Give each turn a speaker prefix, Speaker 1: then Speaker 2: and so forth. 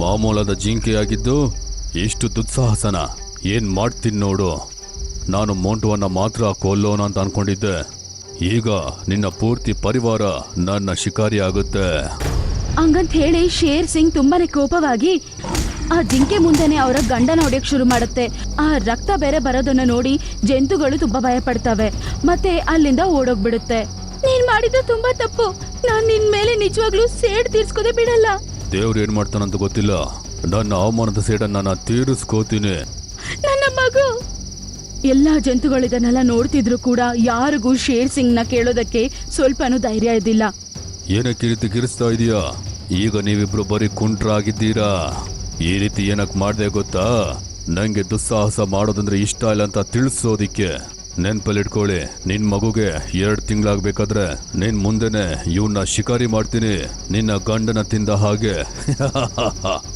Speaker 1: ಮಾಮೂಲಾದ ಜಿಂಕೆಯಾಗಿದ್ದು ಇಷ್ಟು ದುಸ್ಸಾಹಸನ ಏನ್ ಮಾಡ್ತೀನಿ ನೋಡು. ನಾನು ಮೋಂಟುವನ್ನ ಮಾತ್ರ ಕೊಲ್ಲೋಣ ಅಂತ ಅನ್ಕೊಂಡಿದ್ದೆ. ಈಗ ನಿನ್ನ ಪೂರ್ತಿ ಪರಿವಾರ ನನ್ನ ಶಿಕಾರಿ ಆಗುತ್ತೆ.
Speaker 2: ಹಂಗಂತ ಹೇಳಿ ಶೇರ್ ಸಿಂಗ್ ತುಂಬಾನೇ ಕೋಪವಾಗಿ ಆ ಜಿಂಕೆ ಮುಂದೆನೆ ಅವರ ಗಂಡನ ಹೊಡೆಯಕ್ ಶುರು ಮಾಡುತ್ತೆ. ಆ ರಕ್ತ ಬೇರೆ ಬರೋದನ್ನ ನೋಡಿ ಜಂತುಗಳು ತುಂಬಾ ಭಯ ಪಡ್ತವೆ ಮತ್ತೆ ಅಲ್ಲಿಂದ ಓಡೋಗ್ಬಿಡುತ್ತೆ. ನೀನ್ ಮಾಡಿದ್ದು ತುಂಬಾ ತಪ್ಪು. ನಾನ್ ನಿನ್ ಮೇಲೆ ನಿಜವಾಗ್ಲೂ ಸೇಡ್ ತೀರ್ಸ್ಕೋದೇ ಬಿಡಲ್ಲ.
Speaker 1: ದೇವ್ರು ಏನ್ ಮಾಡ್ತಾನಂತ ಗೊತ್ತಿಲ್ಲ. ನನ್ನ ಅವಮಾನದ ಸೇಡನ್ನ ನಾನು ತೀರಿಸ್ಕೋತೀನಿ.
Speaker 2: ನನ್ನ ಮಗು. ಎಲ್ಲಾ ಜಂತುಗಳು ಇದನ್ನೆಲ್ಲ ನೋಡ್ತಿದ್ರು ಕೂಡ ಯಾರಿಗೂ ಶೇರ್ ಸಿಂಗ್ ನ ಕೇಳೋದಕ್ಕೆ ಸ್ವಲ್ಪನೂ ಧೈರ್ಯ ಇದ್ದಿಲ್ಲ.
Speaker 1: ಏನಕ್ಕೆ ಈ ರೀತಿ ಕಿರಿಸ್ತಾ ಇದೀಯಾ? ಈಗ ನೀವಿಬ್ರು ಬರೀ ಕುಂಟ್ರಾಗಿದ್ದೀರಾ. ಈ ರೀತಿ ಏನಕ್ ಮಾಡ್ದೆ ಗೊತ್ತಾ? ನಂಗೆ ದುಸ್ಸಾಹಸ ಮಾಡೋದಂದ್ರೆ ಇಷ್ಟ ಇಲ್ಲ ಅಂತ ತಿಳಿಸೋದಿಕ್ಕೆ. ನೆನ್ಪಲ್ಲಿಟ್ಕೊಳ್ಳಿ, ನಿನ್ ಮಗುಗೆ 2 ತಿಂಗಳಾಗ್ಬೇಕಾದ್ರೆ ನಿನ್ ಮುಂದೆನೆ ಇವನ್ನ ಶಿಕಾರಿ ಮಾಡ್ತೀನಿ, ನಿನ್ನ ಗಂಡನ ತಿಂದ ಹಾಗೆ.